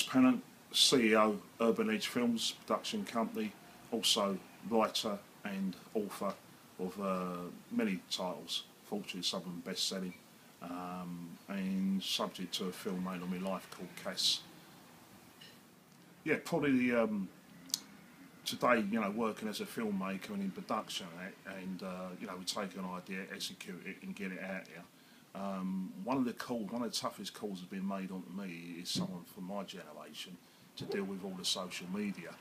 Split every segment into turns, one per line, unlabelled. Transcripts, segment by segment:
Pennant, CEO, Urban Edge Films production company, also writer and author of many titles, fortunately some of them best-selling, and subject to a film made on my life called Cass. Yeah, probably today, working as a filmmaker and in production, and we take an idea, execute it, and get it out there. One of the toughest calls that's been made onto me is someone from my generation to deal with all the social media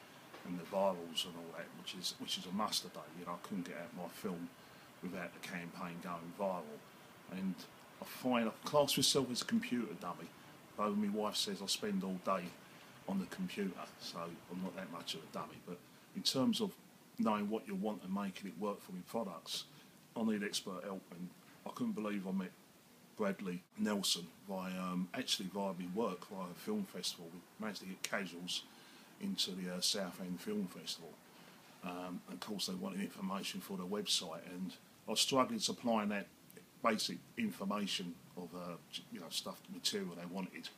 and the virals and all that, which is a must today. I couldn't get out my film without the campaign going viral, and I class myself as a computer dummy, though my wife says I spend all day on the computer, so I'm not that much of a dummy. But in terms of knowing what you want and making it work for your products, I need expert help, and I couldn't believe I met Bradley Nelson via my work via a film festival. We managed to get casuals into the South End Film Festival, and of course they wanted information for the website, and I was struggling supplying that basic information of material they wanted.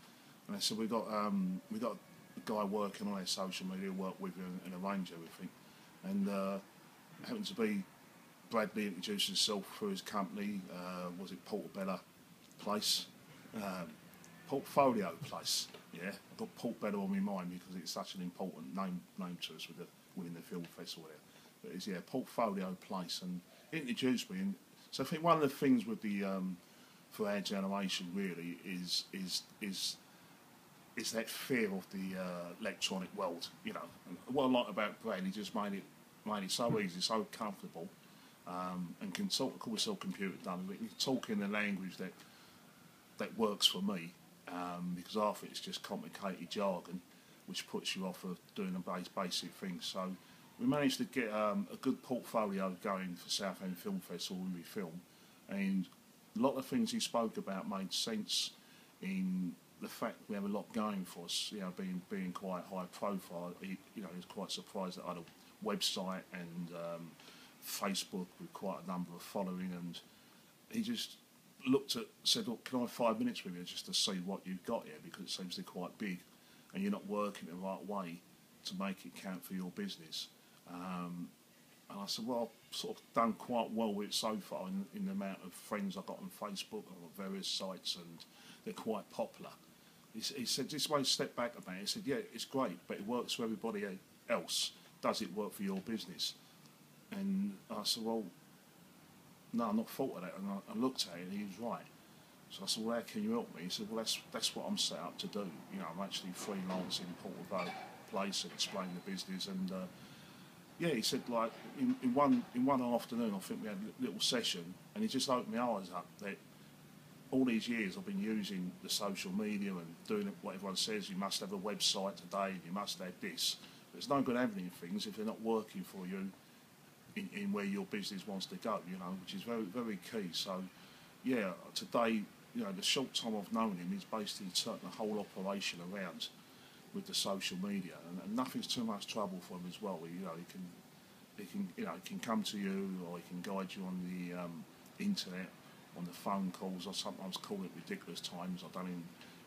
And they said, we got a guy working on our social media, work with you and arrange everything, and it happened to be Bradley introduced himself through his company. Was it Portobello Place? Portfolio Place. Yeah, I've got Portobello on my mind because it's such an important name to us within the film festival there. But it's Portfolio Place, and he introduced me. And so I think one of the things with the for our generation really is that fear of the electronic world. And what I like about Brad, he just made it so easy, so comfortable, and can talk, call myself computer dummy, but he can talk in the language that works for me, because half it's just complicated jargon which puts you off of doing the basic things. So we managed to get a good portfolio going for Southend Film Festival when we film, and a lot of things he spoke about made sense in the fact we have a lot going for us, being quite high profile. He was quite surprised that I had a website and Facebook with quite a number of following, and he just said, look, can I have 5 minutes with you just to see what you've got here, because it seems to be quite big and you're not working the right way to make it count for your business. And I said, well, I've sort of done quite well with it so far in the amount of friends I've got on Facebook and on various sites, and they're quite popular. He said, just wait, step back a bit. He said, yeah, it's great, but it works for everybody else. Does it work for your business? And I said, well, no, I'm not thought of that. And I looked at it, and he was right. So I said, well, how can you help me? He said, well, that's what I'm set up to do. I'm actually freelancing in Portobello Place and explain the business. And he said, like in one afternoon, I think we had a little session, and he just opened my eyes up that all these years I've been using the social media and doing what everyone says. You must have a website today, you must have this. But it's no good having things if they're not working for you in where your business wants to go, which is very, very key. So, yeah, today, the short time I've known him, he's basically turned the whole operation around with the social media, and nothing's too much trouble for him as well. He can come to you, or he can guide you on the internet, on the phone calls. I sometimes call it ridiculous times. I've done him.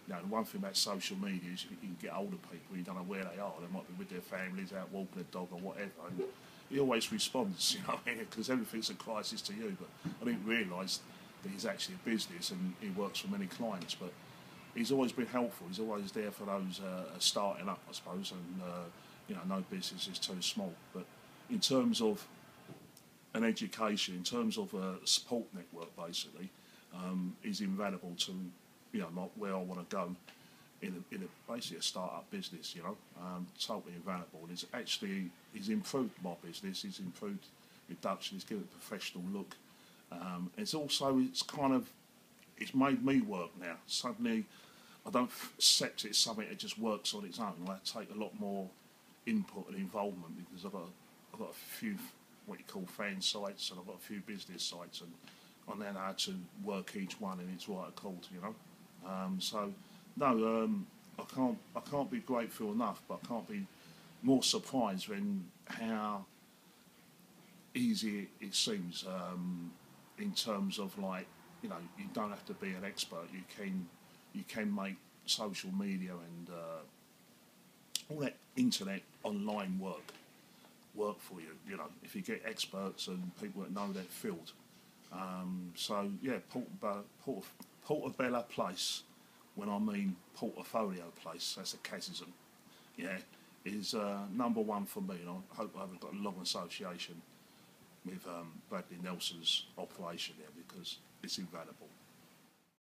The one thing about social media is you can get hold of people, you don't know where they are. They might be with their families, out walking a dog or whatever. And he always responds, because everything's a crisis to you. But I didn't realise that he's actually a business and he works for many clients. But he's always been helpful. He's always there for those starting up, I suppose. And no business is too small. But in terms of an education, in terms of a support network, basically, is invaluable to like where I want to go in basically a start-up business. Totally invaluable. And he's improved my business. He's improved reduction. He's given it a professional look. It's made me work now. Suddenly, I don't accept it as something that just works on its own. I take a lot more input and involvement, because I've got a few what you call fan sites, and I've got a few business sites, and I now know how to work each one in its right accord. I can't be grateful enough, but I can't be more surprised when how easy it seems, in terms of like, you know, you don't have to be an expert. You can make social media and all that internet online work for you. You know, if you get experts and people that know their field. So yeah, Portobello Place. When I mean portfolio place, that's a Cassism. Yeah, is number one for me, and I hope I haven't got a long association with Bradley Nelson's operation there because it's invaluable.